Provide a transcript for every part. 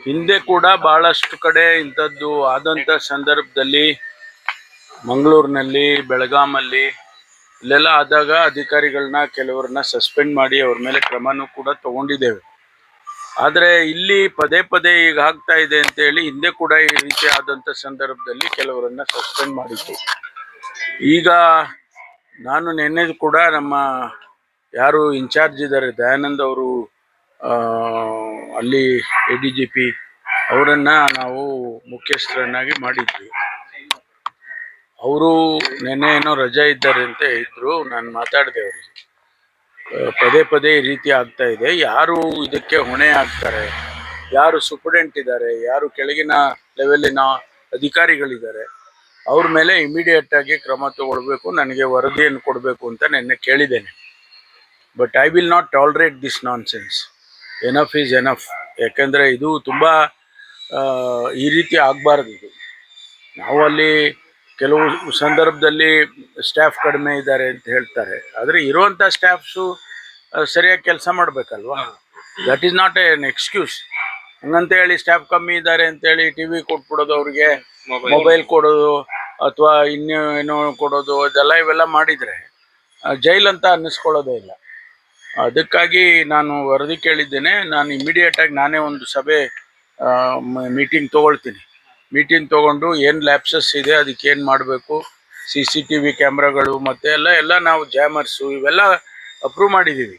ಹಿಂದೆ ಕೂಡ ಬಹಳಷ್ಟು ಕಡೆ ಇಂಥದ್ದು ಆದಂಥ ಸಂದರ್ಭದಲ್ಲಿ ಮಂಗಳೂರಿನಲ್ಲಿ, ಬೆಳಗಾಮಲ್ಲಿ ಇಲ್ಲೆಲ್ಲ ಆದಾಗ ಅಧಿಕಾರಿಗಳನ್ನ ಕೆಲವರನ್ನ ಸಸ್ಪೆಂಡ್ ಮಾಡಿ ಅವ್ರ ಮೇಲೆ ಕ್ರಮನೂ ಕೂಡ ತಗೊಂಡಿದ್ದೇವೆ. ಆದರೆ ಇಲ್ಲಿ ಪದೇ ಪದೇ ಈಗ ಆಗ್ತಾ ಇದೆ ಅಂತೇಳಿ ಹಿಂದೆ ಕೂಡ ಈ ರೀತಿ ಆದಂಥ ಸಂದರ್ಭದಲ್ಲಿ ಕೆಲವರನ್ನ ಸಸ್ಪೆಂಡ್ ಮಾಡಿತ್ತು. ಈಗ ನಾನು ನಿನ್ನೆ ಕೂಡ ನಮ್ಮ ಯಾರು ಇನ್ಚಾರ್ಜ್ ಇದ್ದಾರೆ ದಯಾನಂದ್ ಅವರು, ಅಲ್ಲಿ ADGP ಅವರನ್ನು ನಾವು ಮುಖ್ಯಸ್ಥರನ್ನಾಗಿ ಮಾಡಿದ್ವಿ. ಅವರು ನೆನ್ನೆ ಏನೋ ರಜೆ ಇದ್ದಾರೆ ಅಂತ ಇದ್ರು. ನಾನು ಮಾತಾಡಿದೆ ಅವರಿಗೆ, ಪದೇ ಪದೇ ಈ ರೀತಿ ಆಗ್ತಾ ಇದೆ, ಯಾರು ಇದಕ್ಕೆ ಹೊಣೆ ಆಗ್ತಾರೆ, ಯಾರು ಸೂಪರ್ಡೆಂಟ್ ಇದ್ದಾರೆ, ಯಾರು ಕೆಳಗಿನ ಲೆವೆಲಿನ ಅಧಿಕಾರಿಗಳಿದ್ದಾರೆ, ಅವ್ರ ಮೇಲೆ ಇಮಿಡಿಯೇಟ್ ಆಗಿ ಕ್ರಮ ತಗೊಳ್ಬೇಕು, ನನಗೆ ವರದಿಯನ್ನು ಕೊಡಬೇಕು ಅಂತ ನೆನ್ನೆ ಕೇಳಿದ್ದೇನೆ. But I will not tolerate this nonsense. Enough is enough. ಯಾಕೆಂದರೆ ಇದು ತುಂಬ ಈ ರೀತಿ ಆಗಬಾರ್ದು. ಇದು ನಾವು ಅಲ್ಲಿ ಕೆಲವು ಸಂದರ್ಭದಲ್ಲಿ ಸ್ಟಾಫ್ ಕಡಿಮೆ ಇದ್ದಾರೆ ಅಂತ ಹೇಳ್ತಾರೆ, ಆದರೆ ಇರುವಂಥ ಸ್ಟಾಫ್ಸು ಸರಿಯಾಗಿ ಕೆಲಸ ಮಾಡಬೇಕಲ್ವಾ? That is not an excuse. ಹಂಗಂತ ಹೇಳಿ ಸ್ಟಾಫ್ ಕಮ್ಮಿ ಇದ್ದಾರೆ ಅಂತೇಳಿ TV ಕೊಟ್ಬಿಡೋದು, ಅವ್ರಿಗೆ ಮೊಬೈಲ್ ಕೊಡೋದು ಅಥವಾ ಇನ್ನೇನೋ ಕೊಡೋದು, ಇವೆಲ್ಲ ಮಾಡಿದರೆ ಜೈಲಂತ ಅನ್ನಿಸ್ಕೊಳ್ಳೋದೇ ಇಲ್ಲ. ಅದಕ್ಕಾಗಿ ನಾನು ವರದಿ ಕೇಳಿದ್ದೇನೆ. ನಾನು ಇಮಿಡಿಯೇಟಾಗಿ ನಾನೇ ಒಂದು ಸಭೆ ಮೀಟಿಂಗ್ ತೊಗೊಳ್ತೀನಿ. ಮೀಟಿಂಗ್ ತೊಗೊಂಡು ಏನು ಲ್ಯಾಪ್ಸಸ್ ಇದೆ, ಅದಕ್ಕೆ ಏನು ಮಾಡಬೇಕು, CCTV ಕ್ಯಾಮ್ರಾಗಳು ಮತ್ತು ಎಲ್ಲ ನಾವು ಜಾಮರ್ಸು ಇವೆಲ್ಲ ಅಪ್ರೂವ್ ಮಾಡಿದ್ದೀವಿ,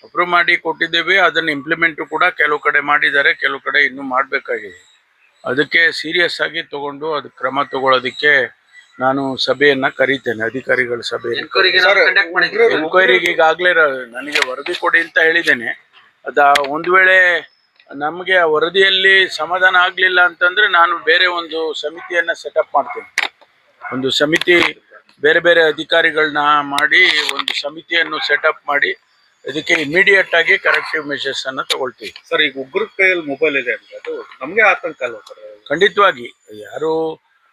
ಅಪ್ರೂವ್ ಮಾಡಿ ಕೊಟ್ಟಿದ್ದೇವೆ. ಅದನ್ನು ಇಂಪ್ಲಿಮೆಂಟು ಕೂಡ ಕೆಲವು ಕಡೆ ಮಾಡಿದ್ದಾರೆ, ಕೆಲವು ಕಡೆ ಇನ್ನೂ ಮಾಡಬೇಕಾಗಿದೆ. ಅದಕ್ಕೆ ಸೀರಿಯಸ್ ಆಗಿ ತೊಗೊಂಡು ಅದಕ್ಕೆ ಕ್ರಮ ತಗೊಳ್ಳೋದಕ್ಕೆ ನಾನು ಸಭೆಯನ್ನು ಕರೀತೇನೆ, ಅಧಿಕಾರಿಗಳ ಸಭೆ. ಎನ್ಕ್ವೈರಿಗೆ ಈಗಾಗಲೇ ನನಗೆ ವರದಿ ಕೊಡಿ ಅಂತ ಹೇಳಿದ್ದೇನೆ. ಒಂದು ವೇಳೆ ನಮಗೆ ಆ ವರದಿಯಲ್ಲಿ ಸಮಾಧಾನ ಆಗಲಿಲ್ಲ ಅಂತಂದರೆ ನಾನು ಬೇರೆ ಒಂದು ಸಮಿತಿಯನ್ನು ಸೆಟಪ್ ಮಾಡ್ತೀನಿ. ಒಂದು ಸಮಿತಿ, ಬೇರೆ ಬೇರೆ ಅಧಿಕಾರಿಗಳನ್ನ ಮಾಡಿ ಒಂದು ಸಮಿತಿಯನ್ನು ಸೆಟಪ್ ಮಾಡಿ ಇದಕ್ಕೆ ಇಮಿಡಿಯೇಟ್ ಆಗಿ ಕರೆಕ್ಟಿವ್ ಮೆಷರ್ಸ್ ಅನ್ನು ತಗೊಳ್ತೀವಿ. ಸರ್, ಈಗ ಉಗ್ರ ಕೈಯಲ್ಲಿ ಮೊಬೈಲ್ ಇದೆ ಅಂತ ಅದು ನಮಗೆ ಆತಂಕ ಅಲ್ವಾ ಸರ್? ಖಂಡಿತವಾಗಿ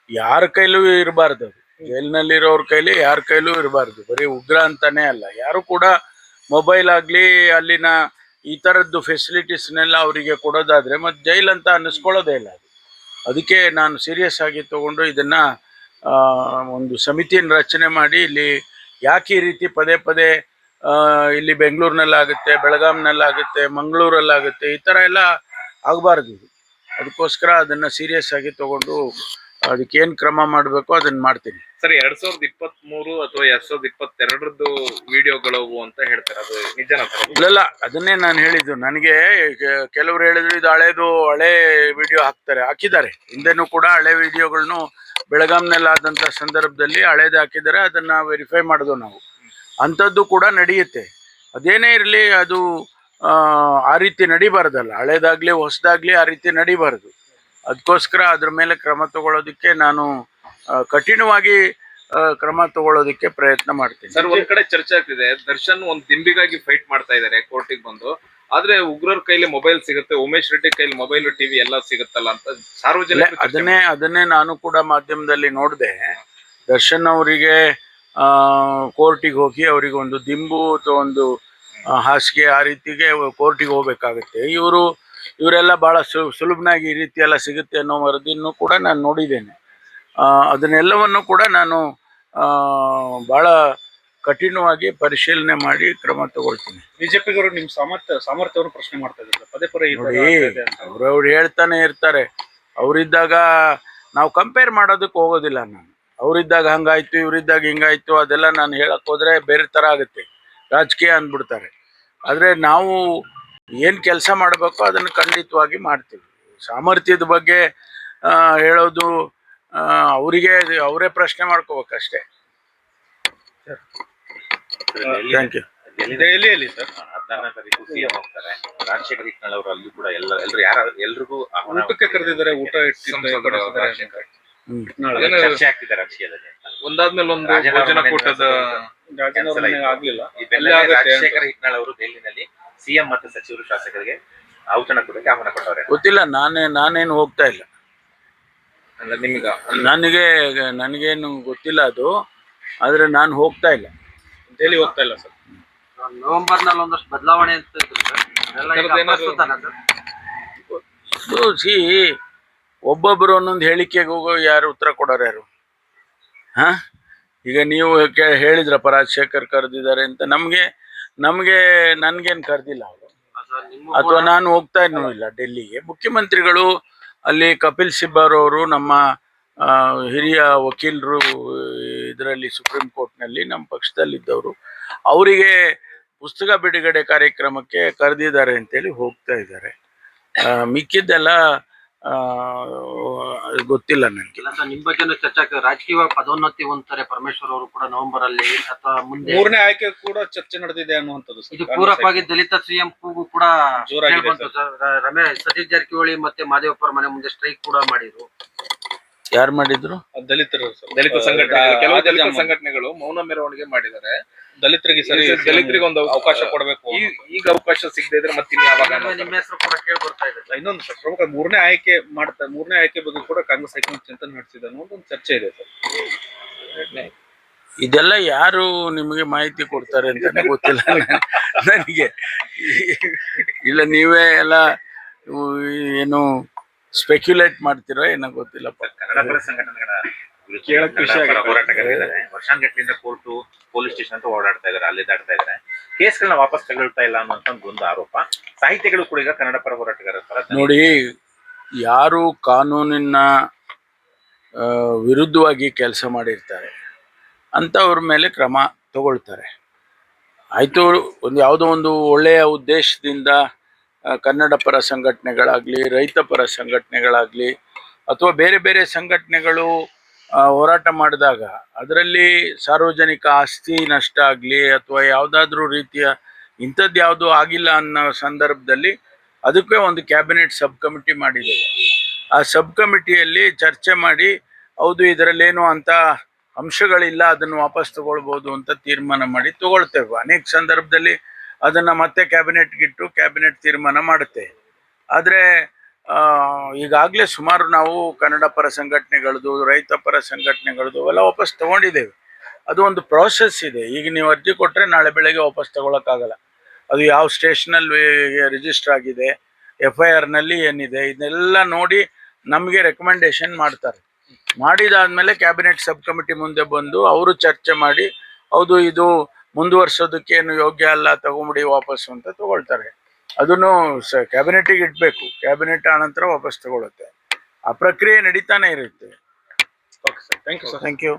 ಯಾರ ಕೈಲೂ ಇರಬಾರ್ದು. ಅದು ಜೈಲಿನಲ್ಲಿರೋರ ಕೈಲಿ ಯಾರ ಕೈಲೂ ಇರಬಾರ್ದು. ಬರೀ ಉಗ್ರ ಅಂತಾನೆ ಅಲ್ಲ, ಯಾರು ಕೂಡ ಮೊಬೈಲ್ ಆಗಲಿ ಅಲ್ಲಿನ ಈ ಥರದ್ದು ಫೆಸಿಲಿಟೀಸ್ನೆಲ್ಲ ಅವರಿಗೆ ಕೊಡೋದಾದರೆ ಮತ್ತು ಜೈಲ್ ಅಂತ ಅನ್ನಿಸ್ಕೊಳ್ಳೋದೇ ಇಲ್ಲ. ಅದಕ್ಕೆ ನಾನು ಸೀರಿಯಸ್ ಆಗಿ ತೊಗೊಂಡು ಇದನ್ನು ಒಂದು ಸಮಿತಿಯನ್ನು ರಚನೆ ಮಾಡಿ, ಇಲ್ಲಿ ಯಾಕೆ ಈ ರೀತಿ ಪದೇ ಪದೇ ಇಲ್ಲಿ ಬೆಂಗಳೂರಿನಲ್ಲಾಗುತ್ತೆ, ಬೆಳಗಾಂನಲ್ಲಾಗುತ್ತೆ, ಮಂಗಳೂರಲ್ಲಾಗುತ್ತೆ, ಈ ಥರ ಎಲ್ಲ ಆಗಬಾರ್ದು. ಅದಕ್ಕೋಸ್ಕರ ಅದನ್ನು ಸೀರಿಯಸ್ ಆಗಿ ತೊಗೊಂಡು ಅದಕ್ಕೇನು ಕ್ರಮ ಮಾಡಬೇಕು ಅದನ್ನು ಮಾಡ್ತೀನಿ. ಸರ್, 2023 ಅಥವಾ 2022 ವಿಡಿಯೋಗಳು ಅಂತ ಹೇಳ್ತಾರೆ, ಅದು ನಿಜನಾ? ಇಲ್ಲ, ಅದನ್ನೇ ನಾನು ಹೇಳಿದ್ದು. ನನಗೆ ಕೆಲವರು ಹೇಳಿದ್ರು ಇದು ಹಳೆ ವಿಡಿಯೋ ಹಾಕಿದ್ದಾರೆ. ಹಿಂದೆನೂ ಕೂಡ ಹಳೆ ವಿಡಿಯೋಗಳನ್ನು ಬೆಳಗಾಂನಲ್ಲಿ ಆದಂಥ ಸಂದರ್ಭದಲ್ಲಿ ಹಳೇದು ಹಾಕಿದ್ದಾರೆ. ಅದನ್ನು ವೆರಿಫೈ ಮಾಡಿದ್ವು ನಾವು. ಅಂಥದ್ದು ಕೂಡ ನಡೆಯುತ್ತೆ. ಅದೇನೇ ಇರಲಿ, ಅದು ಆ ರೀತಿ ನಡಿಬಾರ್ದಲ್ಲ. ಹಳೇದಾಗಲಿ ಹೊಸದಾಗಲಿ ಆ ರೀತಿ ನಡಿಬಾರ್ದು. ಅದಕ್ಕೋಸ್ಕರ ಅದ್ರ ಮೇಲೆ ಕ್ರಮ ತಗೊಳ್ಳೋದಕ್ಕೆ ನಾನು ಕಠಿಣವಾಗಿ ಕ್ರಮ ತಗೊಳ್ಳೋದಕ್ಕೆ ಪ್ರಯತ್ನ ಮಾಡ್ತೀನಿ. ಸರ್, ಒಂದ್ ಕಡೆ ಚರ್ಚೆ ಆಗ್ತಿದೆ, ದರ್ಶನ್ ಒಂದು ದಿಂಬಿಗಾಗಿ ಫೈಟ್ ಮಾಡ್ತಾ ಇದ್ದಾರೆ ಕೋರ್ಟಿಗೆ ಬಂದು. ಆದ್ರೆ ಉಗ್ರರ ಕೈಲಿ ಮೊಬೈಲ್ ಸಿಗುತ್ತೆ, ಉಮೇಶ್ ರೆಡ್ಡಿ ಕೈಲಿ ಮೊಬೈಲ್, TV ಎಲ್ಲ ಸಿಗುತ್ತಲ್ಲ ಅಂತ ಸಾರ್ವಜನಿಕ ಅದನ್ನೇ ನಾನು ಕೂಡ ಮಾಧ್ಯಮದಲ್ಲಿ ನೋಡಿದೆ. ದರ್ಶನ್ ಅವರಿಗೆ ಕೋರ್ಟಿಗೆ ಹೋಗಿ ಅವರಿಗೆ ಒಂದು ದಿಂಬು ಅಥವಾ ಒಂದು ಹಾಸಿಗೆ ಆ ರೀತಿಗೆ ಕೋರ್ಟಿಗೆ ಹೋಗ್ಬೇಕಾಗುತ್ತೆ. ಇವರೆಲ್ಲ ಭಾಳ ಸುಲಭನಾಗಿ ಈ ರೀತಿ ಎಲ್ಲ ಸಿಗುತ್ತೆ ಅನ್ನೋ ವರದಿಯನ್ನು ಕೂಡ ನಾನು ನೋಡಿದ್ದೇನೆ. ಅದನ್ನೆಲ್ಲವನ್ನು ಕೂಡ ನಾನು ಭಾಳ ಕಠಿಣವಾಗಿ ಪರಿಶೀಲನೆ ಮಾಡಿ ಕ್ರಮ ತಗೊಳ್ತೀನಿ. ಬಿಜೆಪಿಗವರು ನಿಮ್ಮ ಸಾಮರ್ಥ್ಯವನ್ನು ಪ್ರಶ್ನೆ ಮಾಡ್ತಾ ಇದ್ದಾರೆ ಪದೇ ಪದೇ. ಅವ್ರು ಹೇಳ್ತಾನೆ ಇರ್ತಾರೆ. ಅವರಿದ್ದಾಗ ನಾವು ಕಂಪೇರ್ ಮಾಡೋದಕ್ಕೆ ಹೋಗೋದಿಲ್ಲ. ನಾನು ಅವರಿದ್ದಾಗ ಹಂಗಾಯ್ತು, ಇವರಿದ್ದಾಗ ಹಿಂಗಾಯ್ತು, ಅದೆಲ್ಲ ನಾನು ಹೇಳಕ್ಕೆ ಹೋದರೆ ಬೇರೆ ಥರ ಆಗುತ್ತೆ, ರಾಜಕೀಯ ಅಂದ್ಬಿಡ್ತಾರೆ. ಆದರೆ ನಾವು ಏನು ಕೆಲಸ ಮಾಡಬೇಕು ಅದನ್ನು ಖಂಡಿತವಾಗಿ ಮಾಡ್ತೀವಿ. ಸಾಮರ್ಥ್ಯದ ಬಗ್ಗೆ ಹೇಳೋದು ಅವರೇ ಪ್ರಶ್ನೆ ಮಾಡ್ಕೋಬೇಕಷ್ಟೇ. Thank you. ದೆಹಲಿಯಲ್ಲಿ ಸರ್ 14ನೇ ತಾರೀಕು CM ಹೋಗ್ತಾರೆ. ರಾಜಶೇಖರ್ ಹಿಟ್ನಾಳ್ ಅವರು ಅಲ್ಲಿ ಕೂಡ ಎಲ್ರಿಗೂ ಊಟಕ್ಕೆ ಕರೆದಿದ್ದಾರೆ, ಊಟ ಚರ್ಚೆ ಆಗ್ತಿದೆ ರಾಜಕೀಯದಲ್ಲಿ. ಒಂದಾದ್ಮೇಲೆ ಒಂದು ಭೋಜನ ಕೂಟದ ಆಗ್ಲಿಲ್ಲ. ರಾಜಶೇಖರ್ ಹಿಟ್ನಾಳ್ ಅವರು ದೆಹಲಿನಲ್ಲಿ CM ಮತ್ತು ಸಚಿವರು ಶಾಸಕರಿಗೆ ಔತಣ ಕೂಟಕ್ಕೆ ಆಹ್ವಾನ ಕೊಟ್ಟವ್ರೆ. ಗೊತ್ತಿಲ್ಲ, ನಾನೇನು ಹೋಗ್ತಾ ಇಲ್ಲ. ನನಗೇನು ಗೊತ್ತಿಲ್ಲ ಅದು, ಆದರೆ ನಾನು ಹೋಗ್ತಾ ಇಲ್ಲ, ದೆಹಲಿ ಹೋಗ್ತಾ ಇಲ್ಲ ಸರ್. ನವೆಂಬರ್ನಲ್ಲಿ ಒಂದಷ್ಟು ಬದಲಾವಣೆ ಅಂತ ಸಿ ಒಬ್ಬೊಬ್ಬರು ಒಂದೊಂದು ಹೇಳಿಕೆಗೆ ಹೋಗೋ ಯಾರು ಉತ್ತರ ಕೊಡೋರು ಯಾರು? ಹಾ, ಈಗ ನೀವು ಹೇಳಿದ್ರಪ್ಪ ರಾಜಶೇಖರ್ ಕರೆದಿದ್ದಾರೆ ಅಂತ, ನಮ್ಗೆ ನನ್ಗೇನು ಕರೆದಿಲ್ಲ ಅವರು, ಅಥವಾ ನಾನು ಹೋಗ್ತಾ ಇಲ್ಲ ಡೆಲ್ಲಿಗೆ. ಮುಖ್ಯಮಂತ್ರಿಗಳು ಅಲ್ಲಿ ಕಪಿಲ್ ಸಿಬ್ಬಾರ್ ಅವರು ನಮ್ಮ ಹಿರಿಯ ವಕೀಲರು ಇದರಲ್ಲಿ ಸುಪ್ರೀಂ ಕೋರ್ಟ್ನಲ್ಲಿ ನಮ್ಮ ಪಕ್ಷದಲ್ಲಿದ್ದವರು, ಅವರಿಗೆ ಪುಸ್ತಕ ಬಿಡುಗಡೆ ಕಾರ್ಯಕ್ರಮಕ್ಕೆ ಕರೆದಿದ್ದಾರೆ ಅಂತೇಳಿ ಹೋಗ್ತಾ ಇದ್ದಾರೆ. ಮಿಕ್ಕಿದ್ದೆಲ್ಲ ಗೊತ್ತಿಲ್ಲ ನನಗೆ. ನಿಮ್ ಬಗ್ಗೆ ಚರ್ಚೆ ಆಗ್ತದೆ. ರಾಜಕೀಯ ಪದೋನ್ನತಿ ಹೊಂದ್ತಾರೆ ಪರಮೇಶ್ವರ್ ಅವರು ಕೂಡ ನವೆಂಬರ್ ಅಲ್ಲಿ, ಅಥವಾ ಮುಂದೆ ಮೂರನೇ ಆಯ್ಕೆ ಕೂಡ ಚರ್ಚೆ ನಡೆದಿದೆ ಅನ್ನುವಂಥದ್ದು. ಇದು ಪೂರಕವಾಗಿ ದಲಿತ ಸಿಎಂ ಕೂಗು ಕೂಡ ಜೋರಾಗಿದೆ ರಮೇಶ್ ಸತೀಶ್ ಜಾರಕಿಹೊಳಿ ಮತ್ತೆ ಮಾದೇವಪ್ಪರ ಮನೆ ಮುಂದೆ ಸ್ಟ್ರೈಕ್ ಕೂಡ ಮಾಡಿದ್ರು. ಯಾರು ಮಾಡಿದ್ರು? ದಲಿತ ಸಂಘಟನೆಗಳು, ಕೆಲವು ದಲಿತ ಸಂಘಟನೆಗಳು ಮೌನ ಮೆರವಣಿಗೆ ಮಾಡಿದ್ದಾರೆ. ದಲಿತರಿಗೆ ಒಂದು ಅವಕಾಶ ಕೊಡಬೇಕು. ಈಗ ಅವಕಾಶ ಸಿಗದೆ ಇದ್ರೆ ಮತ್ತೆ ಯಾವಾಗ? ನಿಮ್ಮ ಹೆಸರು ಕೂಡ ಕೇಳಿ ಬರ್ತಾ ಇದೆ. ಇನ್ನೊಂದು ಸರ್, ಪ್ರಮುಖ ಮೂರನೇ ಆಯ್ಕೆ ಬಗ್ಗೆ ಕೂಡ ಕಾಂಗ್ರೆಸ್ ಹೈಕಮಾಂಡ್ ಚಿಂತನೆ ನಡೆಸಿದೆ ಅನ್ನೋ ಒಂದು ಚರ್ಚೆ ಇದೆ ಸರ್. ಇದೆಲ್ಲ ಯಾರು ನಿಮಗೆ ಮಾಹಿತಿ ಕೊಡ್ತಾರೆ ಅಂತಾನೆ ಗೊತ್ತಿಲ್ಲ ನನಗೆ. ಇಲ್ಲ ನೀವೇ ಎಲ್ಲ ಏನು ಸ್ಪೆಕ್ಯುಲೇಟ್ ಮಾಡ್ತಿರೋ ಏನೋ ಗೊತ್ತಿಲ್ಲಪ್ಪ. ಕನ್ನಡ ಪರ ಸಂಘಟನೆಗಳ ಹೋರಾಟಗಾರರಿದ್ದಾರೆ, ವರ್ಷಾಂಗಟ್ಲಿಂದ ಕೋರ್ಟು ಪೊಲೀಸ್ ಸ್ಟೇಷನ್ ಅಂತ ಓಡಾಡ್ತಾ ಇದಾರೆ, ಅಲ್ಲಿ ದಾಡ್ತಾ ಇದಾರೆ, ಕೇಸ್ಗಳನ್ನ ವಾಪಸ್ ತಗೊಳ್ತಾ ಇಲ್ಲ ಅನ್ನುವಂತ ಒಂದು ಆರೋಪ. ಸಾಹಿತಿಗಳು ಕೂಡ ಈಗ ಕನ್ನಡ ಪರ ಹೋರಾಟಗಾರರ ಪರ. ನೋಡಿ, ಯಾರು ಕಾನೂನಿನ ವಿರುದ್ಧವಾಗಿ ಕೆಲಸ ಮಾಡಿರ್ತಾರೆ ಅಂಥವ್ರ ಮೇಲೆ ಕ್ರಮ ತಗೊಳ್ತಾರೆ. ಆಯಿತು, ಯಾವುದೋ ಒಂದು ಒಳ್ಳೆಯ ಉದ್ದೇಶದಿಂದ ಕನ್ನಡ ಪರ ಸಂಘಟನೆಗಳಾಗಲಿ, ರೈತ ಪರ ಸಂಘಟನೆಗಳಾಗಲಿ, ಅಥವಾ ಬೇರೆ ಬೇರೆ ಸಂಘಟನೆಗಳು ಹೋರಾಟ ಮಾಡಿದಾಗ ಅದರಲ್ಲಿ ಸಾರ್ವಜನಿಕ ಆಸ್ತಿ ನಷ್ಟ ಆಗಲಿ ಅಥವಾ ಯಾವುದಾದ್ರೂ ರೀತಿಯ ಇಂಥದ್ದು ಯಾವುದೂ ಆಗಿಲ್ಲ ಅನ್ನೋ ಸಂದರ್ಭದಲ್ಲಿ ಅದಕ್ಕೆ ಒಂದು ಕ್ಯಾಬಿನೆಟ್ ಸಬ್ ಕಮಿಟಿ ಮಾಡಿದ್ದೇವೆ. ಆ ಸಬ್ ಕಮಿಟಿಯಲ್ಲಿ ಚರ್ಚೆ ಮಾಡಿ, ಹೌದು ಇದರಲ್ಲೇನು ಅಂತ ಅಂಶಗಳಿಲ್ಲ, ಅದನ್ನು ವಾಪಸ್ ತಗೊಳ್ಬೋದು ಅಂತ ತೀರ್ಮಾನ ಮಾಡಿ ತಗೊಳ್ತೇವೆ. ಅನೇಕ ಸಂದರ್ಭದಲ್ಲಿ ಅದನ್ನು ಮತ್ತೆ ಕ್ಯಾಬಿನೆಟ್ಗಿಟ್ಟು ಕ್ಯಾಬಿನೆಟ್ ತೀರ್ಮಾನ ಮಾಡುತ್ತೆ. ಆದರೆ ಈಗಾಗಲೇ ಸುಮಾರು ನಾವು ಕನ್ನಡ ಪರ ಸಂಘಟನೆಗಳದ್ದು, ರೈತ ಪರ ಸಂಘಟನೆಗಳದ್ದು ಅವೆಲ್ಲ ವಾಪಸ್ ತಗೊಂಡಿದ್ದೇವೆ. ಅದು ಒಂದು ಪ್ರಾಸೆಸ್ ಇದೆ. ಈಗ ನೀವು ಅರ್ಜಿ ಕೊಟ್ಟರೆ ನಾಳೆ ಬೆಳಗ್ಗೆ ವಾಪಸ್ ತಗೊಳಕ್ಕಾಗಲ್ಲ. ಅದು ಯಾವ ಸ್ಟೇಷನಲ್ಲಿ ರಿಜಿಸ್ಟರ್ ಆಗಿದೆ, FIRನಲ್ಲಿ ಏನಿದೆ, ಇದನ್ನೆಲ್ಲ ನೋಡಿ ನಮಗೆ ರೆಕಮೆಂಡೇಶನ್ ಮಾಡ್ತಾರೆ. ಮಾಡಿದಾದ್ಮೇಲೆ ಕ್ಯಾಬಿನೆಟ್ ಸಬ್ ಕಮಿಟಿ ಮುಂದೆ ಬಂದು ಅವರು ಚರ್ಚೆ ಮಾಡಿ, ಹೌದು ಇದು ಮುಂದುವರ್ಸೋದಕ್ಕೇನು ಯೋಗ್ಯ ಅಲ್ಲ, ತಗೊಂಬಿಡಿ ವಾಪಸ್ಸು ಅಂತ ತಗೊಳ್ತಾರೆ. ಅದನ್ನು ಕ್ಯಾಬಿನೆಟಿಗೆ ಇಡಬೇಕು. ಕ್ಯಾಬಿನೆಟ್ ಆನಂತರ ವಾಪಸ್ ತಗೊಳುತ್ತೆ. ಆ ಪ್ರಕ್ರಿಯೆ ನಡೀತಾನೆ ಇರುತ್ತೆ. Okay sir, thank you sir. Thank you.